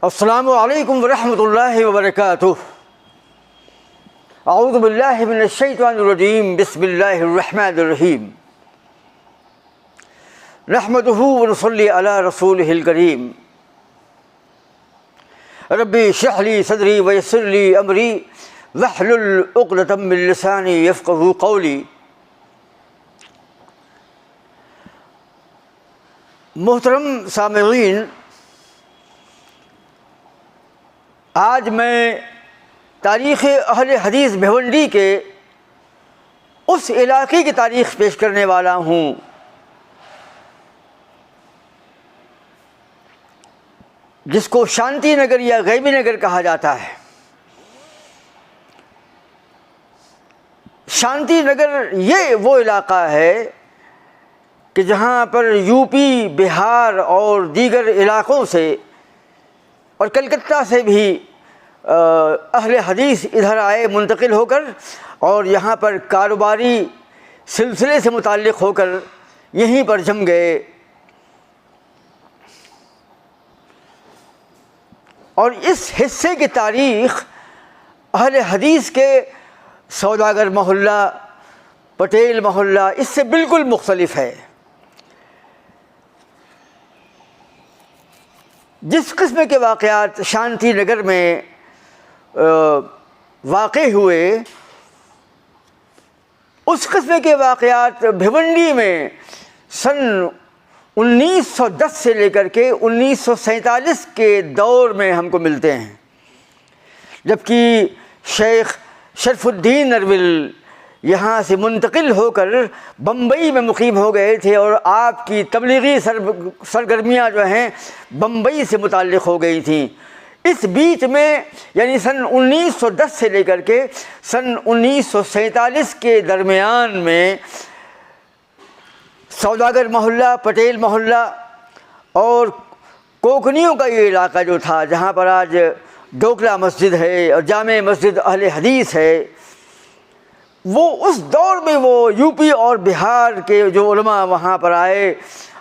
السلام علیکم ورحمۃ اللہ وبرکاتہ۔ اعوذ باللہ من الشیطان الرجیم، بسم اللہ الرحمن الرحیم۔ نحمدہ ونصلی علی رسولہ الکریم۔ ربی اشرح لی صدری ویسر لی امری واحلل عقدۃ من لسانی یفقہوا قولی۔ محترم سامعین، آج میں تاریخ اہل حدیث بھیونڈی کے اس علاقے کی تاریخ پیش کرنے والا ہوں جس کو شانتی نگر یا غیبی نگر کہا جاتا ہے۔ شانتی نگر یہ وہ علاقہ ہے کہ جہاں پر یو پی، بہار اور دیگر علاقوں سے اور کلکتہ سے بھی اہل حدیث ادھر آئے منتقل ہو کر، اور یہاں پر کاروباری سلسلے سے متعلق ہو کر یہیں پر جم گئے، اور اس حصے کی تاریخ اہل حدیث کے سوداگر محلہ، پٹیل محلہ اس سے بالکل مختلف ہے۔ جس قسم کے واقعات شانتی نگر میں واقع ہوئے، اس قسم کے واقعات بھیونڈی میں سن 1910 سے لے کر کے 1947 کے دور میں ہم کو ملتے ہیں، جبکہ شیخ شرف الدین ارول یہاں سے منتقل ہو کر بمبئی میں مقیم ہو گئے تھے، اور آپ کی تبلیغی سرگرمیاں جو ہیں بمبئی سے متعلق ہو گئی تھیں۔ اس بیچ میں یعنی سن 1910 سے لے کر کے سن 1947 کے درمیان میں سوداگر محلہ، پٹیل محلہ اور کوکنیوں کا یہ علاقہ جو تھا، جہاں پر آج ڈوکلا مسجد ہے اور جامع مسجد اہل حدیث ہے، وہ اس دور میں وہ یو پی اور بہار کے جو علماء وہاں پر آئے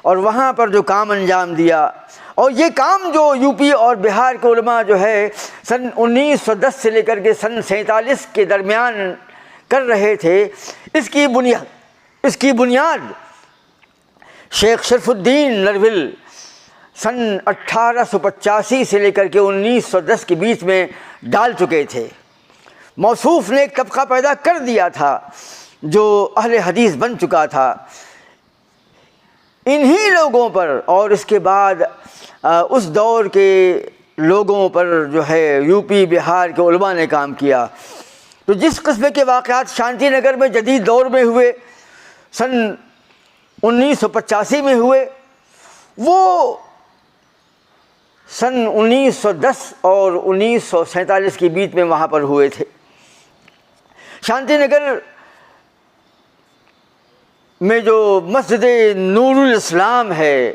اور وہاں پر جو کام انجام دیا، اور یہ کام جو یو پی اور بہار کے علماء جو ہے سن 1910 سے لے کر کے سن 47 کے درمیان کر رہے تھے، اس کی بنیاد شیخ شرف الدین نرول سن 1885 سے لے کر کے 1910 کے بیچ میں ڈال چکے تھے۔ موصوف نے ایک طبقہ پیدا کر دیا تھا جو اہل حدیث بن چکا تھا۔ انہی لوگوں پر اور اس کے بعد اس دور کے لوگوں پر جو ہے یو پی بہار کے علماء نے کام کیا۔ تو جس قسم کے واقعات شانتی نگر میں جدید دور میں ہوئے، سن 1985 میں ہوئے، وہ سن 1910 اور 1947 کے بیچ میں وہاں پر ہوئے تھے۔ شانتی نگر میں جو مسجد نور الاسلام ہے،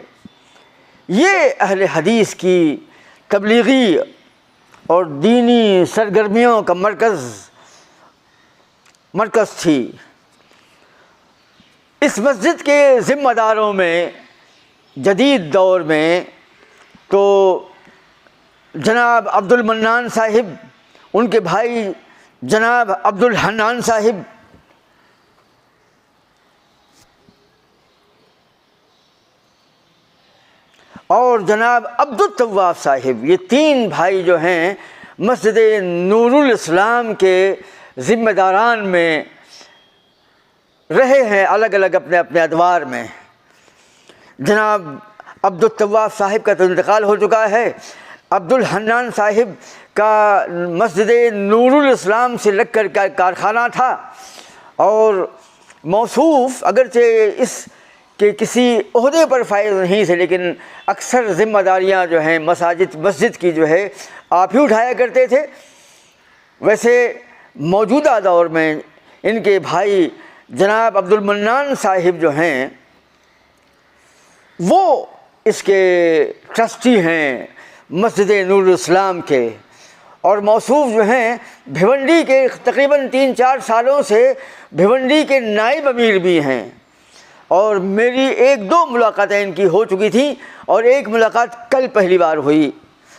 یہ اہل حدیث کی تبلیغی اور دینی سرگرمیوں کا مرکز تھی۔ اس مسجد کے ذمہ داروں میں جدید دور میں تو جناب عبد المنان صاحب، ان کے بھائی جناب عبد الحنان صاحب، اور جناب عبد التواب صاحب، یہ تین بھائی جو ہیں مسجد نور الاسلام کے ذمہ داران میں رہے ہیں، الگ الگ اپنے اپنے ادوار میں۔ جناب عبد التواب صاحب کا تو انتقال ہو چکا ہے، عبد الحنان صاحب کا مسجد نور الاسلام سے لگ کر کارخانہ تھا، اور موصوف اگرچہ اس کے کسی عہدے پر فائز نہیں تھے، لیکن اکثر ذمہ داریاں جو ہیں مسجد کی جو ہے آپ ہی اٹھایا کرتے تھے۔ ویسے موجودہ دور میں ان کے بھائی جناب عبد المنان صاحب جو ہیں وہ اس کے ٹرسٹی ہیں مسجد نور الاسلام کے، اور موصوف جو ہیں بھیونڈی کے تقریباً 3-4 سالوں سے بھیونڈی کے نائب امیر بھی ہیں، اور میری 1-2 ملاقاتیں ان کی ہو چکی تھیں، اور ایک ملاقات کل پہلی بار ہوئی۔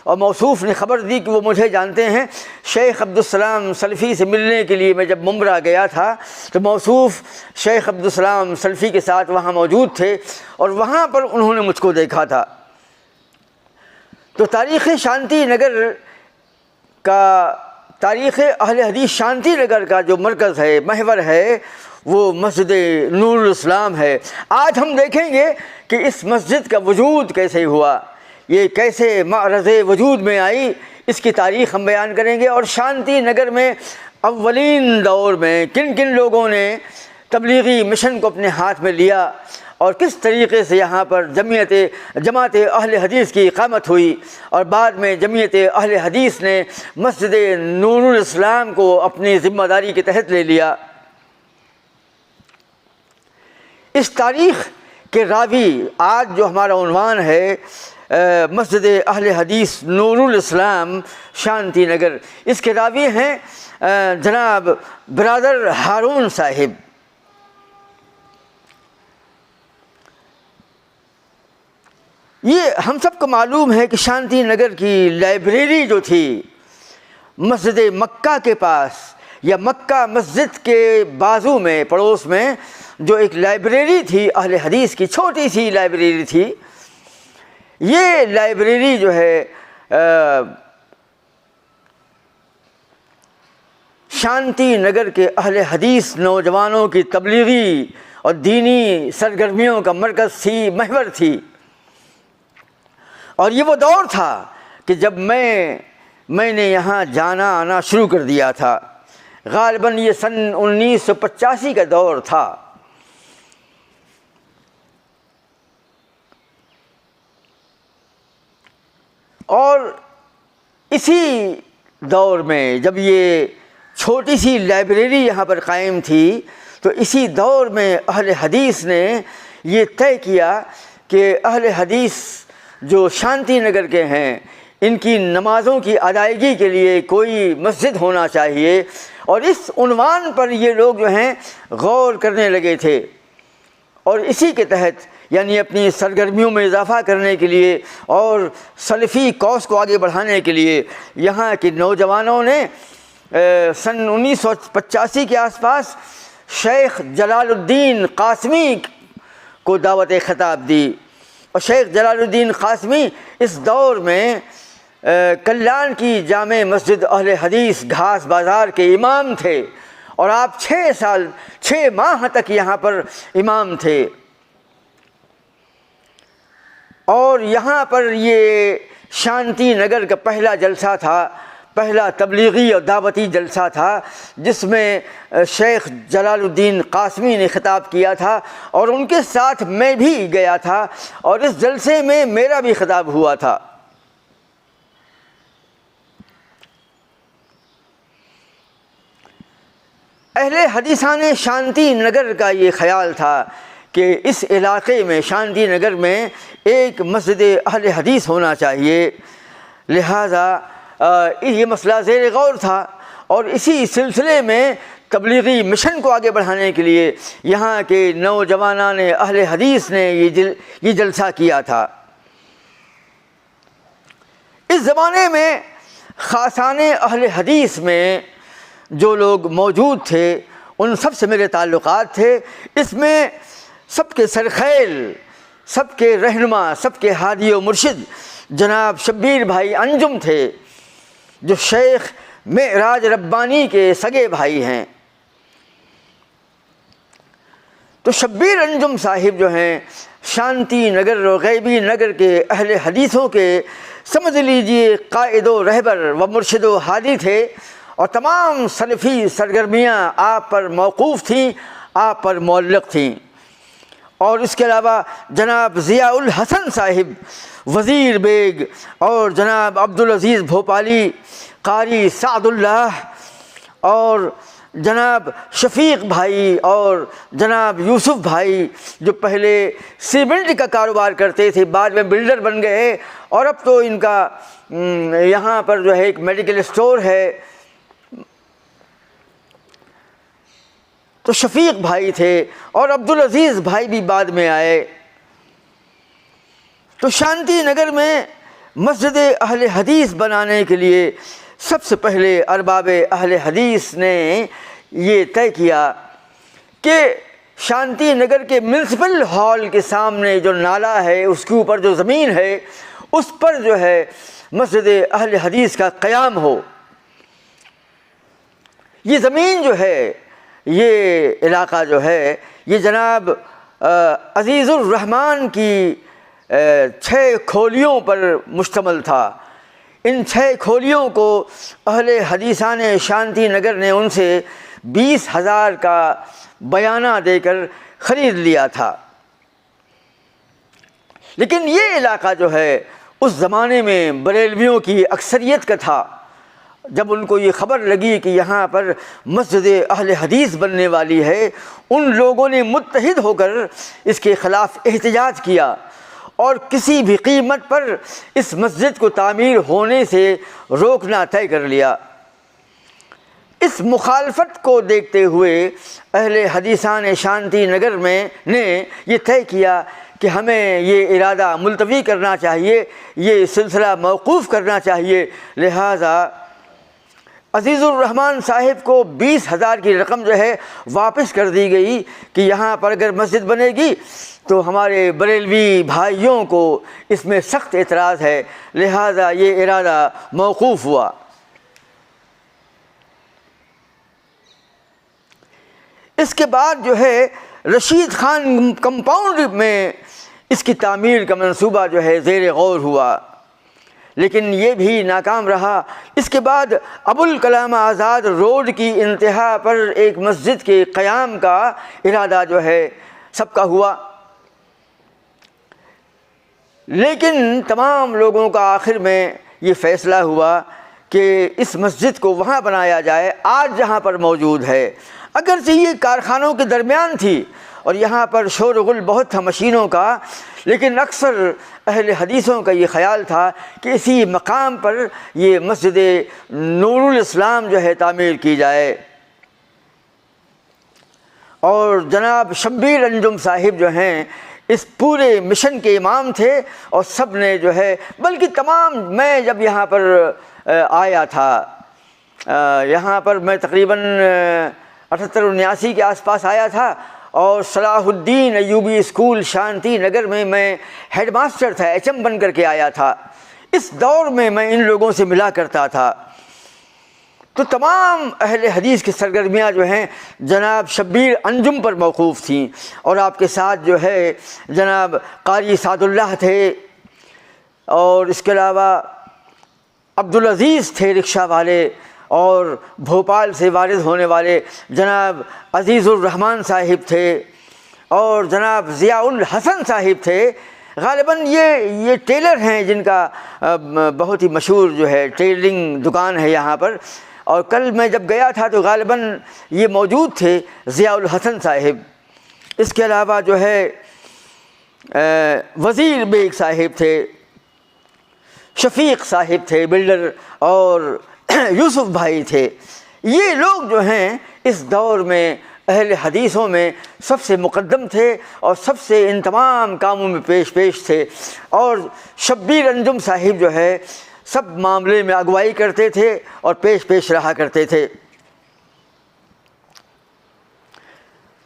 اور موصوف نے خبر دی کہ وہ مجھے جانتے ہیں۔ شیخ عبدالسلام سلفی سے ملنے کے لیے میں جب ممبرا گیا تھا تو موصوف شیخ عبدالسلام سلفی کے ساتھ وہاں موجود تھے اور وہاں پر انہوں نے مجھ کو دیکھا تھا۔ تو تاریخ شانتی نگر کا، تاریخ اہل حدیث شانتی نگر کا جو مرکز ہے، محور ہے، وہ مسجد نور الاسلام ہے۔ آج ہم دیکھیں گے کہ اس مسجد کا وجود کیسے ہوا، یہ کیسے معرض وجود میں آئی، اس کی تاریخ ہم بیان کریں گے، اور شانتی نگر میں اولین دور میں کن کن لوگوں نے تبلیغی مشن کو اپنے ہاتھ میں لیا اور کس طریقے سے یہاں پر جماعت اہل حدیث کی اقامت ہوئی، اور بعد میں جمعیت اہل حدیث نے مسجد نور الاسلام کو اپنی ذمہ داری کے تحت لے لیا۔ اس تاریخ کے راوی، آج جو ہمارا عنوان ہے مسجد اہل حدیث نور الاسلام شانتی نگر، اس کے راوی ہیں جناب برادر ہارون صاحب۔ یہ ہم سب کو معلوم ہے کہ شانتی نگر کی لائبریری جو تھی مسجد مکہ کے پاس، یا مکہ مسجد کے بازو میں، پڑوس میں جو ایک لائبریری تھی اہل حدیث کی، چھوٹی سی لائبریری تھی، یہ لائبریری جو ہے شانتی نگر کے اہل حدیث نوجوانوں کی تبلیغی اور دینی سرگرمیوں کا مرکز تھی، محور تھی۔ اور یہ وہ دور تھا کہ جب میں نے یہاں جانا آنا شروع کر دیا تھا، غالباً یہ سن 1985 کا دور تھا۔ اور اسی دور میں جب یہ چھوٹی سی لائبریری یہاں پر قائم تھی، تو اسی دور میں اہل حدیث نے یہ طے کیا کہ اہل حدیث جو شانتی نگر کے ہیں، ان کی نمازوں کی ادائیگی کے لیے کوئی مسجد ہونا چاہیے، اور اس عنوان پر یہ لوگ جو ہیں غور کرنے لگے تھے، اور اسی کے تحت یعنی اپنی سرگرمیوں میں اضافہ کرنے کے لیے اور سلفی کوس کو آگے بڑھانے کے لیے یہاں کے نوجوانوں نے سن 1985 کے آس پاس شیخ جلال الدین قاسمی کو دعوت خطاب دی، اور شیخ جلال الدین قاسمی اس دور میں کلیان کی جامع مسجد اہل حدیث گھاس بازار کے امام تھے، اور آپ 6 ماہ تک یہاں پر امام تھے، اور یہاں پر یہ شانتی نگر کا پہلا جلسہ تھا، پہلا تبلیغی اور دعوتی جلسہ تھا، جس میں شیخ جلال الدین قاسمی نے خطاب کیا تھا، اور ان کے ساتھ میں بھی گیا تھا، اور اس جلسے میں میرا بھی خطاب ہوا تھا۔ اہل حدیثان شانتی نگر کا یہ خیال تھا کہ اس علاقے میں، شانتی نگر میں، ایک مسجد اہل حدیث ہونا چاہیے، لہذا یہ مسئلہ زیر غور تھا، اور اسی سلسلے میں تبلیغی مشن کو آگے بڑھانے کے لیے یہاں کے نوجوانان اہل حدیث نے یہ جلسہ کیا تھا۔ اس زمانے میں خاصان اہل حدیث میں جو لوگ موجود تھے، ان سب سے میرے تعلقات تھے۔ اس میں سب کے سرخیل، سب کے رہنما، سب کے ہادی و مرشد جناب شبیر بھائی انجم تھے، جو شیخ معراج ربانی کے سگے بھائی ہیں۔ تو شبیر انجم صاحب جو ہیں شانتی نگر اور غیبی نگر کے اہل حدیثوں کے سمجھ لیجئے قائد و رہبر و مرشد و ہادی تھے، اور تمام سلفی سرگرمیاں آپ پر موقوف تھیں، آپ پر معلق تھیں۔ اور اس کے علاوہ جناب ضیاء الحسن صاحب وزیر بیگ، اور جناب عبدالعزیز بھوپالی، قاری سعد اللہ، اور جناب شفیق بھائی، اور جناب یوسف بھائی، جو پہلے سیمنٹ کا کاروبار کرتے تھے، بعد میں بلڈر بن گئے، اور اب تو ان کا یہاں پر جو ہے ایک میڈیکل اسٹور ہے۔ تو شفیق بھائی تھے، اور عبدالعزیز بھائی بھی بعد میں آئے۔ تو شانتی نگر میں مسجد اہل حدیث بنانے کے لیے سب سے پہلے ارباب اہل حدیث نے یہ طے کیا کہ شانتی نگر کے میونسپل ہال کے سامنے جو نالہ ہے، اس کے اوپر جو زمین ہے، اس پر جو ہے مسجد اہل حدیث کا قیام ہو۔ یہ زمین جو ہے، یہ علاقہ جو ہے، یہ جناب عزیز الرحمن کی 6 کھولیوں پر مشتمل تھا۔ ان 6 کھولیوں کو اہل حدیثان شانتی نگر نے ان سے 20,000 کا بیانہ دے کر خرید لیا تھا۔ لیکن یہ علاقہ جو ہے اس زمانے میں بریلویوں کی اکثریت کا تھا۔ جب ان کو یہ خبر لگی کہ یہاں پر مسجد اہل حدیث بننے والی ہے، ان لوگوں نے متحد ہو کر اس کے خلاف احتجاج کیا اور کسی بھی قیمت پر اس مسجد کو تعمیر ہونے سے روکنا طے کر لیا۔ اس مخالفت کو دیکھتے ہوئے اہل حدیثان شانتی نگر نے یہ طے کیا کہ ہمیں یہ ارادہ ملتوی کرنا چاہیے، یہ سلسلہ موقوف کرنا چاہیے۔ لہٰذا عزیز الرحمن صاحب کو 20,000 کی رقم جو ہے واپس کر دی گئی کہ یہاں پر اگر مسجد بنے گی تو ہمارے بریلوی بھائیوں کو اس میں سخت اعتراض ہے، لہٰذا یہ ارادہ موقوف ہوا۔ اس کے بعد جو ہے رشید خان کمپاؤنڈ میں اس کی تعمیر کا منصوبہ جو ہے زیر غور ہوا، لیکن یہ بھی ناکام رہا۔ اس کے بعد ابوالکلام آزاد روڈ کی انتہا پر ایک مسجد کے قیام کا ارادہ جو ہے سب کا ہوا، لیکن تمام لوگوں کا آخر میں یہ فیصلہ ہوا کہ اس مسجد کو وہاں بنایا جائے آج جہاں پر موجود ہے۔ اگرچہ یہ کارخانوں کے درمیان تھی اور یہاں پر شور و غل بہت تھا مشینوں کا، لیکن اکثر اہل حدیثوں کا یہ خیال تھا کہ اسی مقام پر یہ مسجد نور الاسلام جو ہے تعمیر کی جائے۔ اور جناب شبیر انجم صاحب جو ہیں اس پورے مشن کے امام تھے، اور سب نے جو ہے بلکہ تمام، میں جب یہاں پر آیا تھا، یہاں پر میں تقریباً 78-79 کے آس پاس آیا تھا، اور صلاح الدین ایوبی اسکول شانتی نگر میں ہیڈ ماسٹر تھا، ایچ ایم بن کر کے آیا تھا۔ اس دور میں ان لوگوں سے ملا کرتا تھا، تو تمام اہل حدیث کی سرگرمیاں جو ہیں جناب شبیر انجم پر موقوف تھیں، اور آپ کے ساتھ جو ہے جناب قاری سعد اللہ تھے، اور اس کے علاوہ عبدالعزیز تھے رکشہ والے، اور بھوپال سے وارد ہونے والے جناب عزیز الرحمن صاحب تھے، اور جناب ضیاء الحسن صاحب تھے۔ غالباً یہ ٹیلر ہیں جن کا بہت ہی مشہور جو ہے ٹیلرنگ دکان ہے یہاں پر، اور کل میں جب گیا تھا تو غالباً یہ موجود تھے ضیاء الحسن صاحب۔ اس کے علاوہ جو ہے وزیر بیگ صاحب تھے، شفیق صاحب تھے بلڈر، اور یوسف بھائی تھے۔ یہ لوگ جو ہیں اس دور میں اہل حدیثوں میں سب سے مقدم تھے اور سب سے ان تمام کاموں میں پیش تھے، اور شبیر انجم صاحب جو ہے سب معاملے میں اگوائی کرتے تھے اور پیش رہا کرتے تھے۔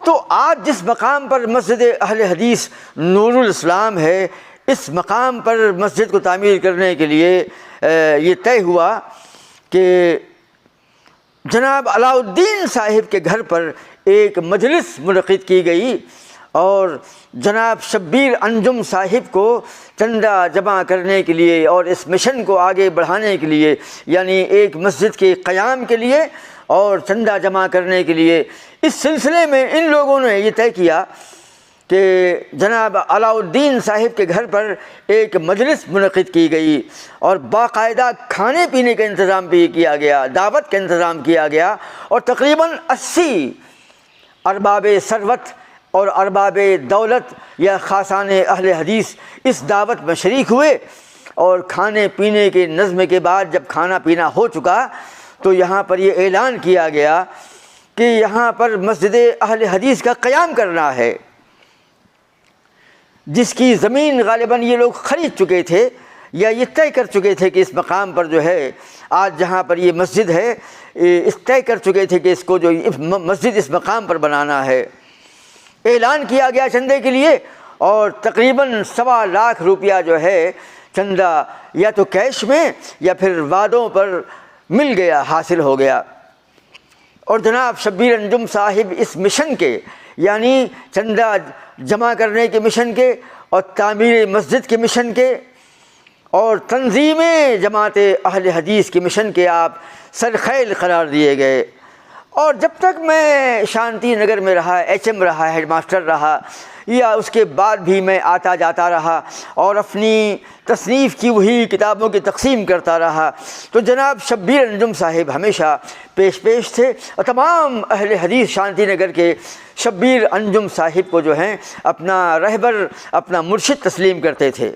تو آج جس مقام پر مسجد اہل حدیث نور الاسلام ہے، اس مقام پر مسجد کو تعمیر کرنے کے لیے یہ طے ہوا کہ جناب علاء الدین صاحب کے گھر پر ایک مجلس منعقد کی گئی، اور جناب شبیر انجم صاحب کو چندہ جمع کرنے کے لیے اور اس مشن کو آگے بڑھانے کے لیے، یعنی ایک مسجد کے قیام کے لیے اور چندہ جمع کرنے کے لیے، اس سلسلے میں ان لوگوں نے یہ طے کیا کہ جناب علاء الدین صاحب کے گھر پر ایک مجلس منعقد کی گئی، اور باقاعدہ کھانے پینے کا انتظام بھی کیا گیا، دعوت کا انتظام کیا گیا، اور تقریباً 80 ارباب ثروت اور ارباب دولت یا خاصان اہل حدیث اس دعوت میں شریک ہوئے۔ اور کھانے پینے کے نظم کے بعد جب کھانا پینا ہو چکا تو یہاں پر یہ اعلان کیا گیا کہ یہاں پر مسجد اہل حدیث کا قیام کرنا ہے، جس کی زمین غالباً یہ لوگ خرید چکے تھے، یا یہ طے کر چکے تھے کہ اس مقام پر جو ہے آج جہاں پر یہ مسجد ہے، اس طے کر چکے تھے کہ اس کو جو مسجد اس مقام پر بنانا ہے۔ اعلان کیا گیا چندے کے لیے، اور تقریباً 1.25 لاکھ روپیہ جو ہے چندہ یا تو کیش میں یا پھر وعدوں پر مل گیا، حاصل ہو گیا۔ اور جناب شبیر انجم صاحب اس مشن کے، یعنی چندہ جمع کرنے کے مشن کے، اور تعمیر مسجد کے مشن کے، اور تنظیم جماعت اہل حدیث کے مشن کے آپ سرخیل قرار دیے گئے۔ اور جب تک میں شانتی نگر میں رہا، ایچ ایم رہا، ہیڈ ماسٹر رہا، یا اس کے بعد بھی میں آتا جاتا رہا اور اپنی تصنیف کی وہی کتابوں کی تقسیم کرتا رہا، تو جناب شبیر انجم صاحب ہمیشہ پیش تھے، اور تمام اہل حدیث شانتی نگر کے شبیر انجم صاحب کو جو ہیں اپنا رہبر، اپنا مرشد تسلیم کرتے تھے۔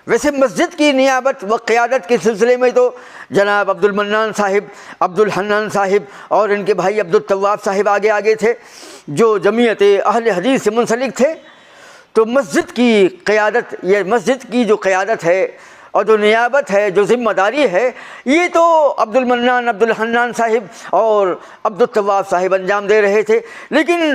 ویسے مسجد کی نیابت و قیادت کے سلسلے میں تو جناب عبد المنان صاحب، عبد الحنان صاحب اور ان کے بھائی عبد التواب صاحب آگے تھے، جو جمعیت اہل حدیث سے منسلک تھے۔ تو مسجد کی قیادت، یہ مسجد کی جو قیادت ہے اور جو نیابت ہے، جو ذمہ داری ہے، یہ تو عبد المنان، عبد الحنان صاحب اور عبد التواب صاحب انجام دے رہے تھے، لیکن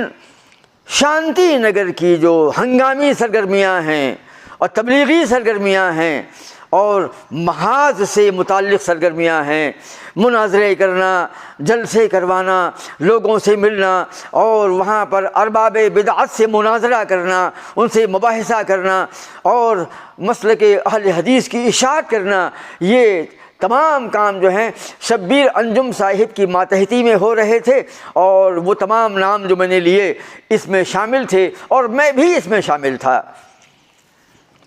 شانتی نگر کی جو ہنگامی سرگرمیاں ہیں اور تبلیغی سرگرمیاں ہیں اور محاذ سے متعلق سرگرمیاں ہیں، مناظرے کرنا، جلسے کروانا، لوگوں سے ملنا، اور وہاں پر ارباب بدعت سے مناظرہ کرنا، ان سے مباحثہ کرنا، اور مسلک اہل حدیث کی اشاعت کرنا، یہ تمام کام جو ہیں شبیر انجم صاحب کی ماتحتی میں ہو رہے تھے، اور وہ تمام نام جو میں نے لیے اس میں شامل تھے، اور میں بھی اس میں شامل تھا۔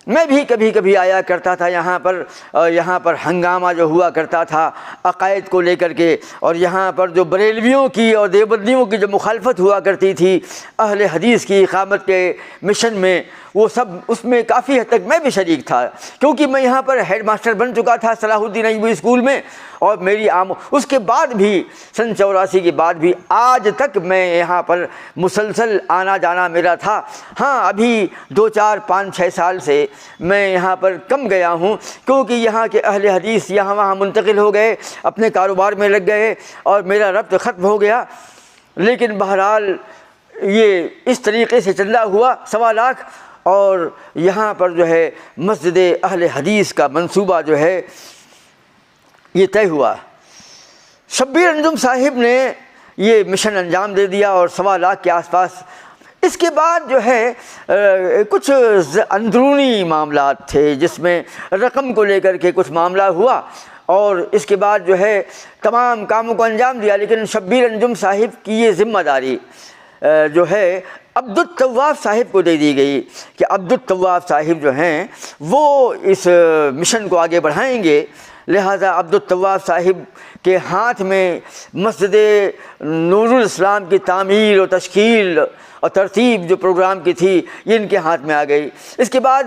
میں بھی کبھی کبھی آیا کرتا تھا یہاں پر ہنگامہ جو ہوا کرتا تھا عقائد کو لے کر کے، اور یہاں پر جو بریلویوں کی اور دیوبندیوں کی جو مخالفت ہوا کرتی تھی اہل حدیث کی اقامت کے مشن میں، وہ سب اس میں کافی حد تک میں بھی شریک تھا، کیونکہ میں یہاں پر ہیڈ ماسٹر بن چکا تھا صلاح الدین ایوبی اسکول میں، اور میری اس کے بعد بھی سن 84 کے بعد بھی آج تک میں یہاں پر مسلسل آنا جانا میرا تھا۔ ہاں ابھی 2 4 5 6 سال سے میں یہاں پر کم گیا ہوں، کیونکہ یہاں کے اہل حدیث یہاں وہاں منتقل ہو گئے، اپنے کاروبار میں لگ گئے، اور میرا ربط ختم ہو گیا۔ لیکن بہرحال یہ اس طریقے سے چندہ ہوا 1.25 لاکھ، اور یہاں پر جو ہے مسجد اہل حدیث کا منصوبہ جو ہے یہ طے ہوا۔ شبیر انجم صاحب نے یہ مشن انجام دے دیا، اور 1.25 لاکھ کے آس پاس۔ اس کے بعد جو ہے کچھ اندرونی معاملات تھے، جس میں رقم کو لے کر کے کچھ معاملہ ہوا، اور اس کے بعد جو ہے تمام کاموں کو انجام دیا۔ لیکن شبیر انجم صاحب کی یہ ذمہ داری جو ہے عبد التواب صاحب کو دے دی گئی، کہ عبد التواب صاحب جو ہیں وہ اس مشن کو آگے بڑھائیں گے۔ لہذا عبد التواب صاحب کے ہاتھ میں مسجد نور الاسلام کی تعمیر و تشکیل اور ترتیب جو پروگرام کی تھی، یہ ان کے ہاتھ میں آ گئی۔ اس کے بعد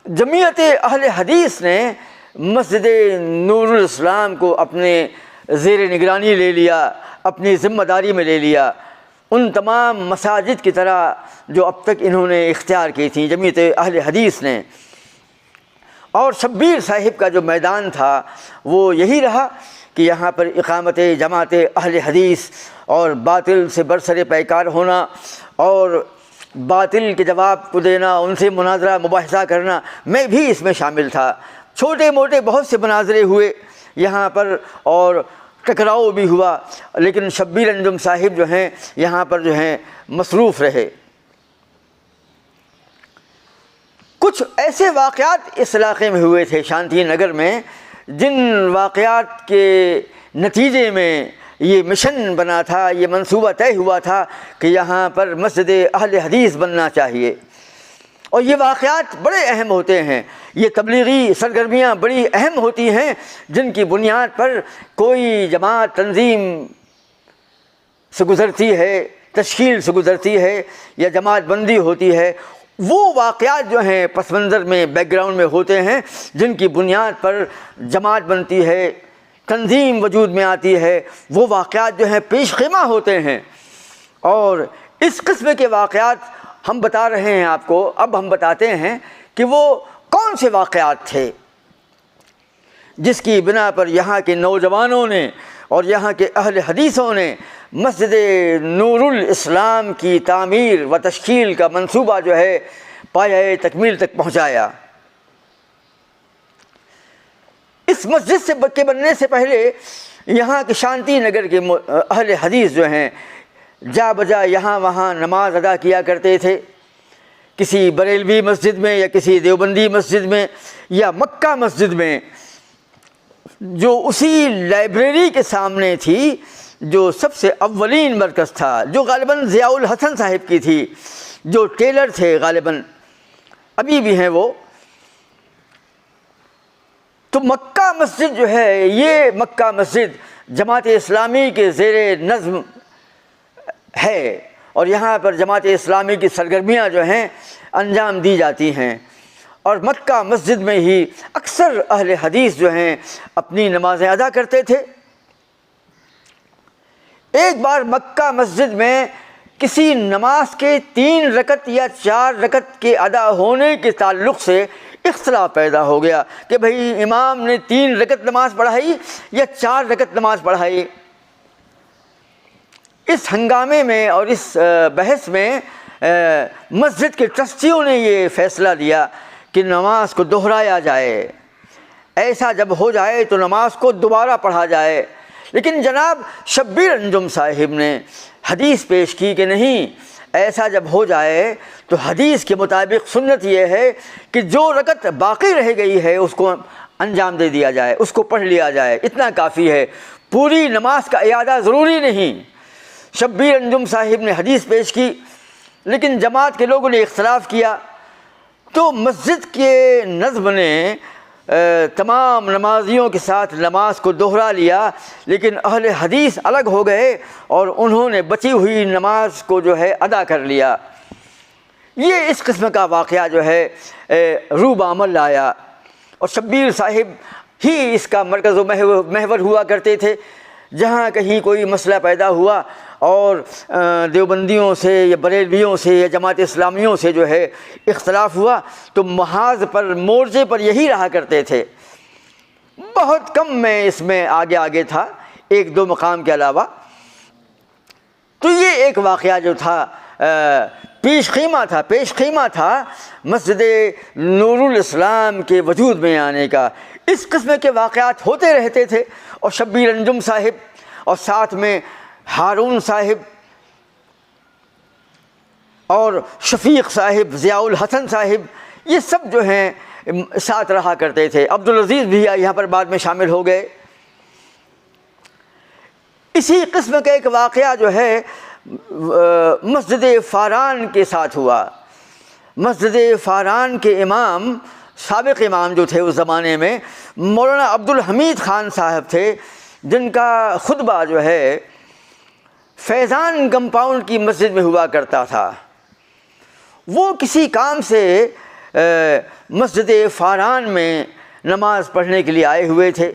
جمعیت اہل حدیث نے مسجد نور الاسلام کو اپنے زیر نگرانی لے لیا، اپنی ذمہ داری میں لے لیا، ان تمام مساجد کی طرح جو اب تک انہوں نے اختیار کی تھیں جمعیت اہل حدیث نے۔ اور شبیر صاحب کا جو میدان تھا وہ یہی رہا کہ یہاں پر اقامت جماعت اہل حدیث اور باطل سے برسر پیکار ہونا، اور باطل کے جواب کو دینا، ان سے مناظرہ مباحثہ کرنا، میں بھی اس میں شامل تھا۔ چھوٹے موٹے بہت سے مناظرے ہوئے یہاں پر، اور ٹکراؤ بھی ہوا، لیکن شبیر انجم صاحب جو ہیں یہاں پر جو ہیں مصروف رہے۔ کچھ ایسے واقعات اس علاقے میں ہوئے تھے شانتی نگر میں، جن واقعات کے نتیجے میں یہ مشن بنا تھا، یہ منصوبہ طے ہوا تھا کہ یہاں پر مسجد اہل حدیث بننا چاہیے۔ اور یہ واقعات بڑے اہم ہوتے ہیں، یہ تبلیغی سرگرمیاں بڑی اہم ہوتی ہیں، جن کی بنیاد پر کوئی جماعت تنظیم سے گزرتی ہے، تشکیل سے گزرتی ہے، یا جماعت بندی ہوتی ہے۔ وہ واقعات جو ہیں پس منظر میں، بیک گراؤنڈ میں ہوتے ہیں، جن کی بنیاد پر جماعت بنتی ہے، تنظیم وجود میں آتی ہے، وہ واقعات جو ہیں پیش خیمہ ہوتے ہیں۔ اور اس قسم کے واقعات ہم بتا رہے ہیں آپ کو، اب ہم بتاتے ہیں کہ وہ کون سے واقعات تھے جس کی بنا پر یہاں کے نوجوانوں نے اور یہاں کے اہل حدیثوں نے مسجد نور الاسلام کی تعمیر و تشکیل کا منصوبہ جو ہے پایۂ تکمیل تک پہنچایا؟ اس مسجد کے بننے سے پہلے یہاں کے شانتی نگر کے اہل حدیث جو ہیں جا بجا یہاں وہاں نماز ادا کیا کرتے تھے، کسی بریلوی مسجد میں یا کسی دیوبندی مسجد میں یا مکہ مسجد میں، جو اسی لائبریری کے سامنے تھی، جو سب سے اولین مرکز تھا، جو غالباً ضیاء الحسن صاحب کی تھی، جو ٹیلر تھے غالباً، ابھی بھی ہیں وہ۔ تو مکہ مسجد جو ہے، یہ مکہ مسجد جماعت اسلامی کے زیر نظم ہے، اور یہاں پر جماعت اسلامی کی سرگرمیاں جو ہیں انجام دی جاتی ہیں، اور مکہ مسجد میں ہی اکثر اہل حدیث جو ہیں اپنی نمازیں ادا کرتے تھے۔ ایک بار مکہ مسجد میں کسی نماز کے 3 رکعت یا 4 رکعت کے ادا ہونے کے تعلق سے اختلاف پیدا ہو گیا کہ بھئی امام نے 3 رکعت نماز پڑھائی یا 4 رکعت نماز پڑھائی۔ اس ہنگامے میں اور اس بحث میں مسجد کے ٹرسٹیوں نے یہ فیصلہ لیا کہ نماز کو دہرایا جائے، ایسا جب ہو جائے تو نماز کو دوبارہ پڑھا جائے۔ لیکن جناب شبیر انجم صاحب نے حدیث پیش کی کہ نہیں، ایسا جب ہو جائے تو حدیث کے مطابق سنت یہ ہے کہ جو رکعت باقی رہ گئی ہے اس کو انجام دے دیا جائے، اس کو پڑھ لیا جائے، اتنا کافی ہے، پوری نماز کا اعادہ ضروری نہیں۔ شبیر انجم صاحب نے حدیث پیش کی، لیکن جماعت کے لوگوں نے اختلاف کیا، تو مسجد کے نظم نے تمام نمازیوں کے ساتھ نماز کو دوہرا لیا، لیکن اہل حدیث الگ ہو گئے اور انہوں نے بچی ہوئی نماز کو جو ہے ادا کر لیا۔ یہ اس قسم کا واقعہ جو ہے روب عمل لایا، اور شبیر صاحب ہی اس کا مرکز و محور ہوا کرتے تھے۔ جہاں کہیں کوئی مسئلہ پیدا ہوا اور دیوبندیوں سے یا بریلویوں سے یا جماعت اسلامیوں سے جو ہے اختلاف ہوا تو محاذ پر مورچے پر یہی رہا کرتے تھے۔ بہت کم میں اس میں آگے تھا، 1-2 مقام کے علاوہ۔ تو یہ ایک واقعہ جو تھا پیش خیمہ تھا مسجد نور الاسلام کے وجود میں آنے کا۔ اس قسم کے واقعات ہوتے رہتے تھے، اور شبیر انجم صاحب اور ساتھ میں ہارون صاحب اور شفیق صاحب، ضیاء الحسن صاحب، یہ سب جو ہیں ساتھ رہا کرتے تھے۔ عبدالعزیز بھی یہاں پر بعد میں شامل ہو گئے۔ اسی قسم کا ایک واقعہ جو ہے مسجد فاران کے ساتھ ہوا۔ مسجد فاران کے امام، سابق امام جو تھے اس زمانے میں، مولانا عبدالحمید خان صاحب تھے، جن کا خطبہ جو ہے فیضان کمپاؤنڈ کی مسجد میں ہوا کرتا تھا۔ وہ کسی کام سے مسجد فاران میں نماز پڑھنے کے لیے آئے ہوئے تھے،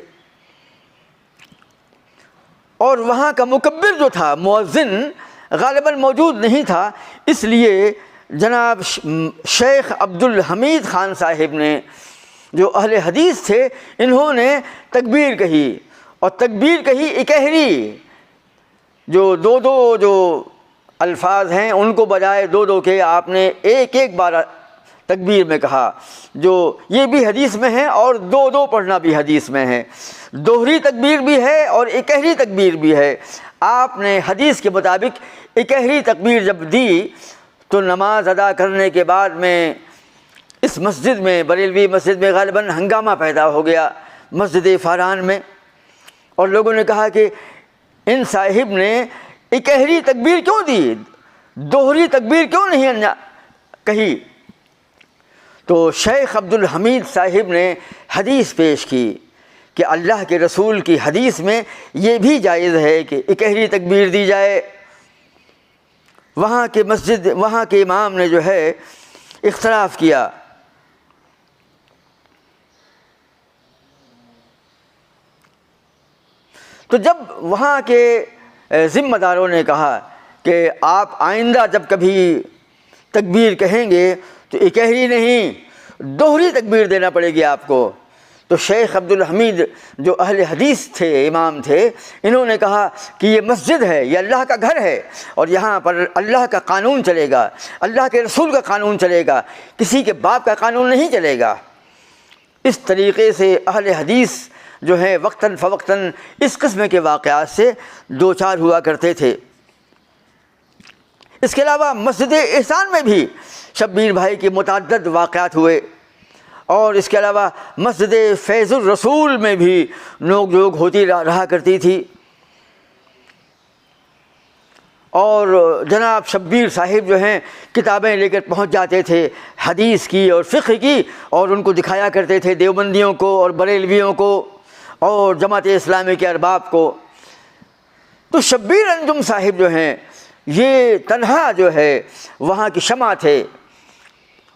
اور وہاں کا مکبر جو تھا، مؤذن، غالباً موجود نہیں تھا، اس لیے جناب شیخ عبدالحمید خان صاحب نے، جو اہل حدیث تھے، انہوں نے تکبیر کہی، اور تکبیر کہی اکہری، جو دو جو الفاظ ہیں ان کو بجائے 2 کے آپ نے ایک بار تکبیر میں کہا، جو یہ بھی حدیث میں ہے اور 2 پڑھنا بھی حدیث میں ہے، دوہری تکبیر بھی ہے اور اکہری تکبیر بھی ہے۔ آپ نے حدیث کے مطابق اکہری تکبیر جب دی تو نماز ادا کرنے کے بعد میں اس مسجد میں، بریلوی مسجد میں غالباً ہنگامہ پیدا ہو گیا مسجد فاران میں، اور لوگوں نے کہا کہ ان صاحب نے اکہری تکبیر کیوں دی، دوہری تکبیر کیوں نہیں کہی؟ تو شیخ عبدالحمید صاحب نے حدیث پیش کی کہ اللہ کے رسول کی حدیث میں یہ بھی جائز ہے کہ اکہری تکبیر دی جائے۔ وہاں کے امام نے جو ہے اختلاف کیا۔ تو جب وہاں کے ذمہ داروں نے کہا کہ آپ آئندہ جب کبھی تکبیر کہیں گے تو اکہری نہیں، دوہری تکبیر دینا پڑے گی آپ کو۔ تو شیخ عبدالحمید جو اہل حدیث تھے، امام تھے، انہوں نے کہا کہ یہ مسجد ہے، یہ اللہ کا گھر ہے، اور یہاں پر اللہ کا قانون چلے گا، اللہ کے رسول کا قانون چلے گا، کسی کے باپ کا قانون نہیں چلے گا۔ اس طریقے سے اہل حدیث جو ہیں وقتاً فوقتاً اس قسم کے واقعات سے دو چار ہوا کرتے تھے۔ اس کے علاوہ مسجد احسان میں بھی شبیر بھائی کے متعدد واقعات ہوئے، اور اس کے علاوہ مسجد فیض الرسول میں بھی نوک جھوک ہوتی رہا کرتی تھی، اور جناب شبیر صاحب جو ہیں کتابیں لے کر پہنچ جاتے تھے حدیث کی اور فقہ کی، اور ان کو دکھایا کرتے تھے دیوبندیوں کو اور بریلویوں کو اور جماعت اسلامی کے ارباب کو۔ تو شبیر انجم صاحب جو ہیں یہ تنہا جو ہے وہاں کی شمع تھے،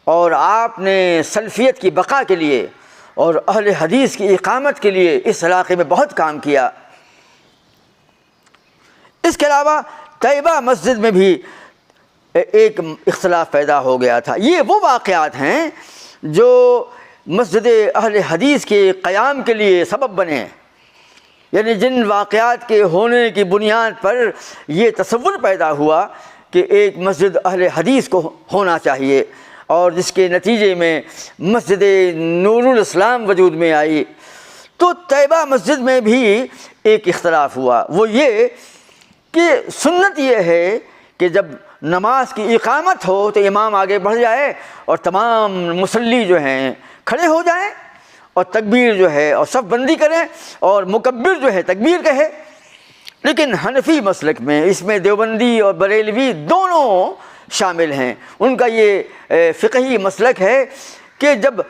اور آپ نے سلفیت کی بقا کے لیے اور اہل حدیث کی اقامت کے لیے اس علاقے میں بہت کام کیا۔ اس کے علاوہ طیبہ مسجد میں بھی ایک اختلاف پیدا ہو گیا تھا۔ یہ وہ واقعات ہیں جو مسجد اہل حدیث کے قیام کے لیے سبب بنے، یعنی جن واقعات کے ہونے کی بنیاد پر یہ تصور پیدا ہوا کہ ایک مسجد اہل حدیث کو ہونا چاہیے، اور جس کے نتیجے میں مسجد نور الاسلام وجود میں آئی۔ تو طیبہ مسجد میں بھی ایک اختلاف ہوا، وہ یہ کہ سنت یہ ہے کہ جب نماز کی اقامت ہو تو امام آگے بڑھ جائے اور تمام مصلی جو ہیں کھڑے ہو جائیں اور تکبیر جو ہے اور صف بندی کریں اور مکبر جو ہے تکبیر کہے۔ لیکن حنفی مسلک میں اس میں دیوبندی اور بریلوی دونوں شامل ہیں، ان کا یہ فقہی مسلک ہے کہ جب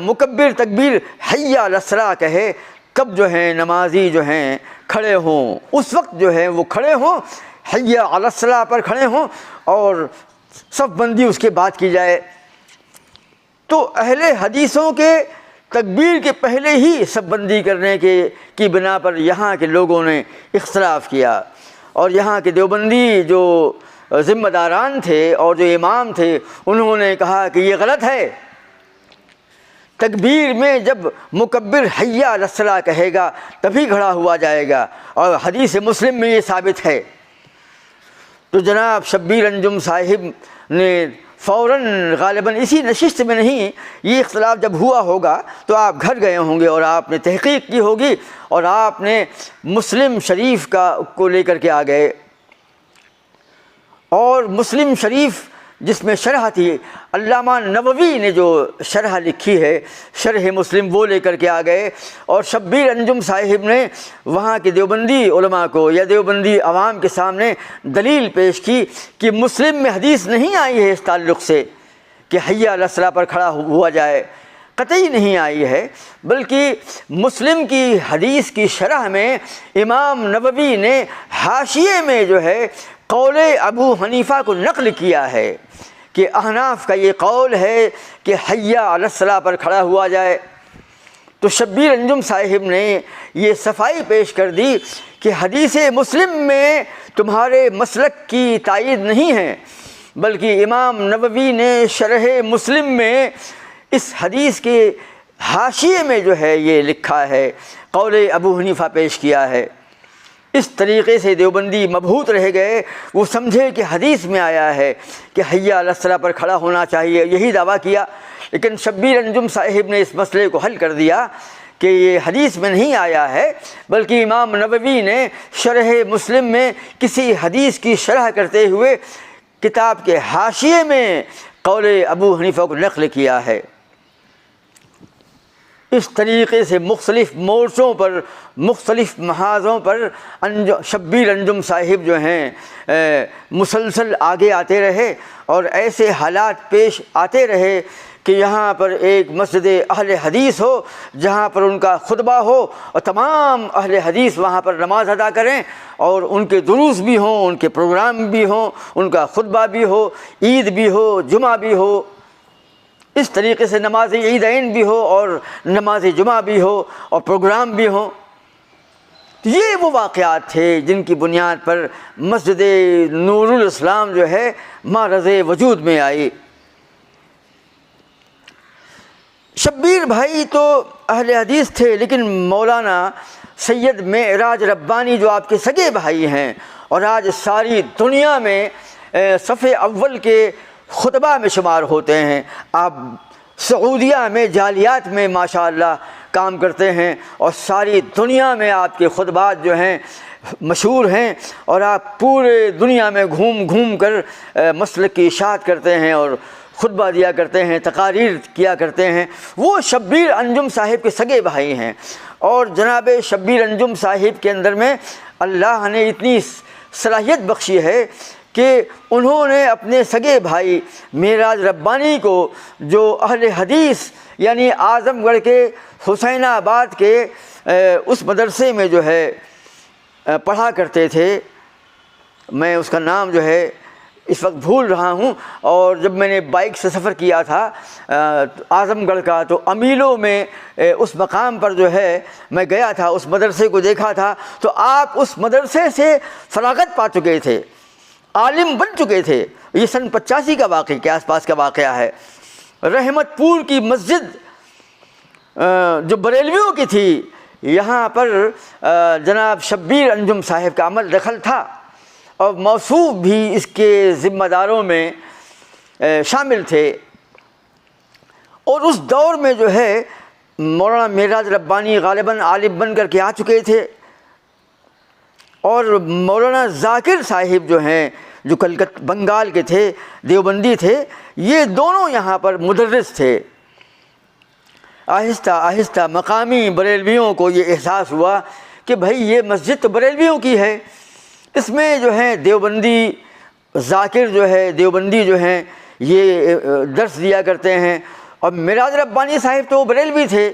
مکبر تکبیر حی علی الصلاۃ کہے کب جو ہیں نمازی جو ہیں کھڑے ہوں، اس وقت جو ہے وہ کھڑے ہوں، حی علی الصلاۃ پر کھڑے ہوں، اور صف بندی اس کے بعد کی جائے۔ تو اہل حدیثوں کے تکبیر کے پہلے ہی صف بندی کرنے کی بنا پر یہاں کے لوگوں نے اختلاف کیا، اور یہاں کے دیوبندی جو ذمہ داران تھے اور جو امام تھے انہوں نے کہا کہ یہ غلط ہے، تکبیر میں جب مکبر حی علی الصلاۃ کہے گا تبھی کھڑا ہوا جائے گا، اور حدیث مسلم میں یہ ثابت ہے۔ تو جناب شبیر انجم صاحب نے فوراً غالباً اسی نشست میں نہیں، یہ اختلاف جب ہوا ہوگا تو آپ گھر گئے ہوں گے اور آپ نے تحقیق کی ہوگی، اور آپ نے مسلم شریف کو لے کر کے آ گئے، اور مسلم شریف جس میں شرح تھی، علامہ نووی نے جو شرح لکھی ہے شرح مسلم وہ لے کر کے آ گئے، اور شبیر انجم صاحب نے وہاں کے دیوبندی علماء کو یا دیوبندی عوام کے سامنے دلیل پیش کی کہ مسلم میں حدیث نہیں آئی ہے اس تعلق سے کہ حی علی الصلاۃ پر کھڑا ہوا جائے، قطعی نہیں آئی ہے، بلکہ مسلم کی حدیث کی شرح میں امام نووی نے حاشیے میں جو ہے قول ابو حنیفہ کو نقل کیا ہے کہ احناف کا یہ قول ہے کہ حی علی الصلاۃ پر کھڑا ہوا جائے۔ تو شبیر انجم صاحب نے یہ صفائی پیش کر دی کہ حدیث مسلم میں تمہارے مسلک کی تائید نہیں ہے، بلکہ امام نووی نے شرح مسلم میں اس حدیث کے حاشیے میں جو ہے یہ لکھا ہے، قول ابو حنیفہ پیش کیا ہے۔ اس طریقے سے دیوبندی مبہوت رہ گئے، وہ سمجھے کہ حدیث میں آیا ہے کہ حی علی الصلاۃ پر کھڑا ہونا چاہیے، یہی دعویٰ کیا۔ لیکن شبیر انجم صاحب نے اس مسئلے کو حل کر دیا کہ یہ حدیث میں نہیں آیا ہے، بلکہ امام نووی نے شرح مسلم میں کسی حدیث کی شرح کرتے ہوئے کتاب کے حاشیے میں قول ابو حنیفہ کو نقل کیا ہے۔ اس طریقے سے مختلف مورچوں پر مختلف محاذوں پر شبیر انجم صاحب جو ہیں مسلسل آگے آتے رہے، اور ایسے حالات پیش آتے رہے کہ یہاں پر ایک مسجد اہل حدیث ہو جہاں پر ان کا خطبہ ہو اور تمام اہل حدیث وہاں پر نماز ادا کریں، اور ان کے دروس بھی ہوں، ان کے پروگرام بھی ہوں، ان کا خطبہ بھی ہو، عید بھی ہو، جمعہ بھی ہو، اس طریقے سے نماز عیدین بھی ہو اور نماز جمعہ بھی ہو اور پروگرام بھی ہوں۔ یہ وہ واقعات تھے جن کی بنیاد پر مسجد نور الاسلام جو ہے معرض وجود میں آئی۔ شبیر بھائی تو اہل حدیث تھے، لیکن مولانا سید معراج ربانی جو آپ کے سگے بھائی ہیں اور آج ساری دنیا میں صف اول کے خطبہ میں شمار ہوتے ہیں، آپ سعودیہ میں جالیات میں ماشاءاللہ کام کرتے ہیں اور ساری دنیا میں آپ کے خطبات جو ہیں مشہور ہیں، اور آپ پورے دنیا میں گھوم گھوم کر مسلک کی اشاعت کرتے ہیں اور خطبہ دیا کرتے ہیں، تقاریر کیا کرتے ہیں۔ وہ شبیر انجم صاحب کے سگے بھائی ہیں، اور جناب شبیر انجم صاحب کے اندر میں اللہ نے اتنی صلاحیت بخشی ہے کہ انہوں نے اپنے سگے بھائی معراج ربانی کو، جو اہل حدیث یعنی اعظم گڑھ کے حسین آباد کے اس مدرسے میں جو ہے پڑھا کرتے تھے، میں اس کا نام جو ہے اس وقت بھول رہا ہوں، اور جب میں نے بائک سے سفر کیا تھا اعظم گڑھ کا تو امیلوں میں اس مقام پر جو ہے میں گیا تھا، اس مدرسے کو دیکھا تھا، تو آپ اس مدرسے سے فراغت پا چکے تھے، عالم بن چکے تھے۔ یہ سن 85 کا واقعہ کے آس پاس کا واقعہ ہے۔ رحمت پور کی مسجد جو بریلویوں کی تھی، یہاں پر جناب شبیر انجم صاحب کا عمل دخل تھا، اور موصوف بھی اس کے ذمہ داروں میں شامل تھے۔ اور اس دور میں جو ہے مولانا معراج ربانی غالباً عالم بن کر کے آ چکے تھے، اور مولانا ذاکر صاحب جو ہیں جو بنگال کے تھے، دیوبندی تھے، یہ دونوں یہاں پر مدرس تھے۔ آہستہ آہستہ مقامی بریلویوں کو یہ احساس ہوا کہ بھائی یہ مسجد تو بریلویوں کی ہے، اس میں جو ہے دیوبندی ذاکر جو ہے دیوبندی جو ہیں یہ درس دیا کرتے ہیں، اور معراج ربانی صاحب تو بریلوی تھے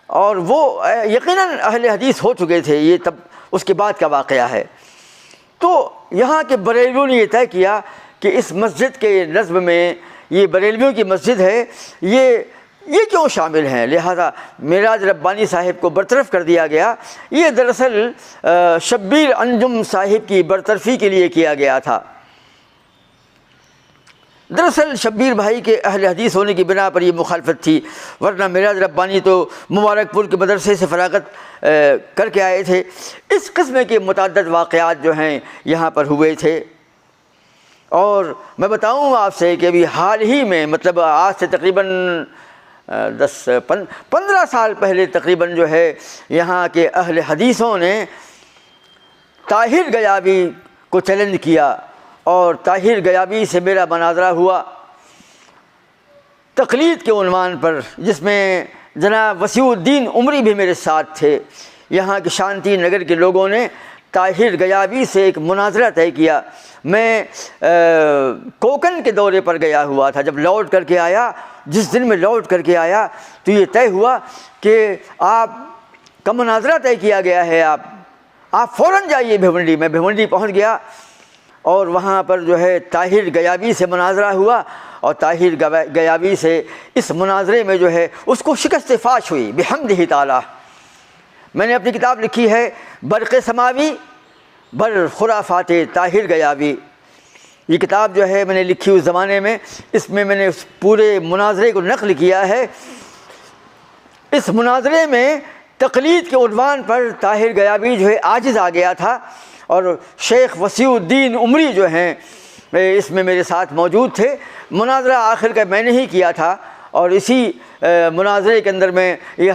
اور وہ یقیناً اہل حدیث ہو چکے تھے، یہ تب اس کے بعد کا واقعہ ہے۔ تو یہاں کے بریلویوں نے یہ طے کیا کہ اس مسجد کے نظم میں یہ بریلویوں کی مسجد ہے، یہ کیوں شامل ہیں، لہذا معراج ربانی صاحب کو برطرف کر دیا گیا۔ یہ دراصل شبیر انجم صاحب کی برطرفی کے لیے کیا گیا تھا۔ دراصل شبیر بھائی کے اہل حدیث ہونے کی بنا پر یہ مخالفت تھی، ورنہ معراج ربانی تو مبارک پور کے مدرسے سے فراغت کر کے آئے تھے۔ اس قسم کے متعدد واقعات جو ہیں یہاں پر ہوئے تھے، اور میں بتاؤں آپ سے کہ ابھی حال ہی میں مطلب آج سے تقریباً 15 سال پہلے تقریباً جو ہے یہاں کے اہل حدیثوں نے طاہر غیابی کو چیلنج کیا، اور طاہر غیابی سے میرا مناظرہ ہوا تقلید کے عنوان پر، جس میں جناب وسیع الدین عمری بھی میرے ساتھ تھے۔ یہاں کے شانتی نگر کے لوگوں نے طاہر غیابی سے ایک مناظرہ طے کیا۔ میں کوکن کے دورے پر گیا ہوا تھا، جب لوٹ کر کے آیا، جس دن میں لوٹ کر کے آیا تو یہ طے ہوا کہ آپ کا مناظرہ طے کیا گیا ہے، آپ فوراً جائیے بھیونڈی۔ میں بھیونڈی پہنچ گیا، اور وہاں پر جو ہے طاہر غیابی سے مناظرہ ہوا، اور طاہر غیابی سے اس مناظرے میں جو ہے اس کو شکست فاش ہوئی بحمدہ تعالی۔ میں نے اپنی کتاب لکھی ہے برق سماوی بر خرافات طاہر غیابی۔ یہ کتاب جو ہے میں نے لکھی اس زمانے میں، اس میں میں نے اس پورے مناظرے کو نقل کیا ہے۔ اس مناظرے میں تقلید کے عنوان پر طاہر غیابی جو ہے عاجز آ گیا تھا، اور شیخ وسیع الدین عمری جو ہیں اس میں میرے ساتھ موجود تھے۔ مناظرہ آخر کا میں نے ہی کیا تھا، اور اسی مناظرے کے اندر میں یہ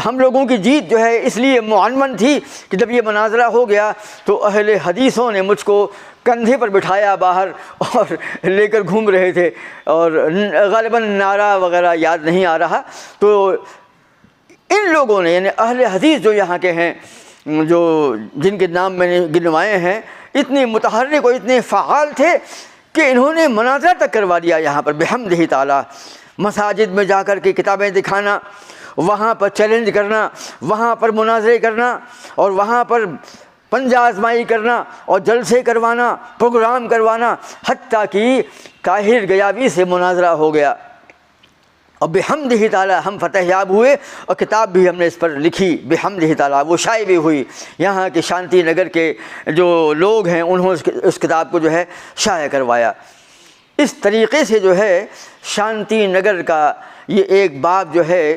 ہم لوگوں کی جیت جو ہے اس لیے معنون تھی کہ جب یہ مناظرہ ہو گیا تو اہل حدیثوں نے مجھ کو کندھے پر بٹھایا باہر اور لے کر گھوم رہے تھے، اور غالباً نعرہ وغیرہ یاد نہیں آ رہا۔ تو ان لوگوں نے یعنی اہل حدیث جو یہاں کے ہیں، جو جن کے نام میں نے گنوائے ہیں، اتنے متحرک اور اتنے فعال تھے کہ انہوں نے مناظرہ تک کروا دیا یہاں پر بحمدہ تعالی۔ مساجد میں جا کر کے کتابیں دکھانا، وہاں پر چیلنج کرنا، وہاں پر مناظرے کرنا، اور وہاں پر پنجہ آزمائی کرنا اور جلسے کروانا، پروگرام کروانا، حتیٰ کہ طاہر غیابی سے مناظرہ ہو گیا، اور بحمدہ تعالی ہم فتح یاب ہوئے، اور کتاب بھی ہم نے اس پر لکھی بحمدہ تعالی، وہ شائع بھی ہوئی۔ یہاں کے شانتی نگر کے جو لوگ ہیں انہوں نے اس کتاب کو جو ہے شائع کروایا۔ اس طریقے سے جو ہے شانتی نگر کا یہ ایک باب جو ہے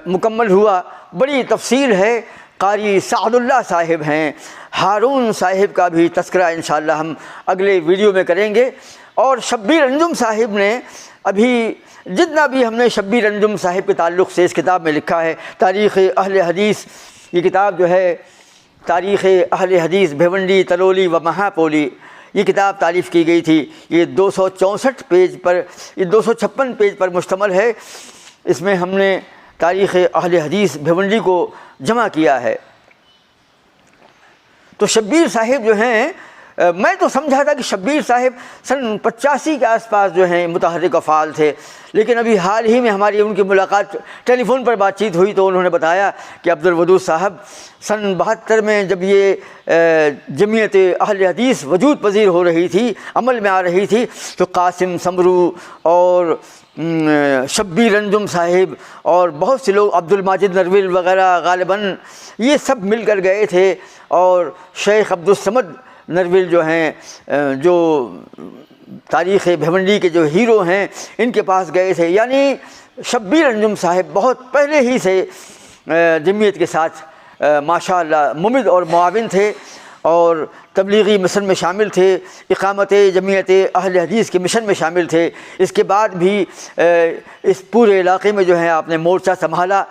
مکمل ہوا. بڑی تفصیل ہے. قاری سعد اللہ صاحب ہیں, ہارون صاحب کا بھی تذکرہ انشاءاللہ ہم اگلے ویڈیو میں کریں گے. اور شبیر انجم صاحب نے ابھی جتنا بھی ہم نے شبیر انجم صاحب کے تعلق سے اس کتاب میں لکھا ہے, تاریخ اہل حدیث, یہ کتاب جو ہے تاریخ اہل حدیث بھیونڈی تلولی و مہاپولی, یہ کتاب تعریف کی گئی تھی. یہ 264 پیج پر, یہ 256 پیج پر مشتمل ہے. اس میں ہم نے تاریخ اہل حدیث بھیونڈی کو جمع کیا ہے. تو شبیر صاحب جو ہیں, میں تو سمجھا تھا کہ شبیر صاحب سن 85 کے آس پاس جو ہیں متحرک و فعال تھے, لیکن ابھی حال ہی میں ہماری ان کی ملاقات ٹیلی فون پر بات چیت ہوئی تو انہوں نے بتایا کہ عبدالودود صاحب سن 72 میں جب یہ جمعیت اہل حدیث وجود پذیر ہو رہی تھی, عمل میں آ رہی تھی, تو قاسم سمرو اور شبیر انجم صاحب اور بہت سے لوگ, عبد الماجد نرویل وغیرہ غالباً یہ سب مل کر گئے تھے. اور شیخ عبدالصمد نرویل جو ہیں, جو تاریخ بھیونڈی کے جو ہیرو ہیں, ان کے پاس گئے تھے. یعنی شبیر انجم صاحب بہت پہلے ہی سے جمعیت کے ساتھ ماشاءاللہ ممد اور معاون تھے اور تبلیغی مشن میں شامل تھے, اقامت جمعیت اہل حدیث کے مشن میں شامل تھے. اس کے بعد بھی اس پورے علاقے میں جو ہے آپ نے مورچہ سنبھالا.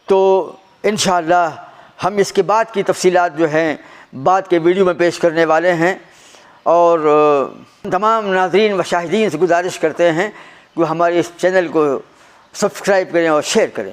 تو انشاءاللہ ہم اس کے بعد کی تفصیلات جو ہیں بعد کے ویڈیو میں پیش کرنے والے ہیں. اور تمام ناظرین و شاہدین سے گزارش کرتے ہیں کہ ہمارے اس چینل کو سبسکرائب کریں اور شیئر کریں.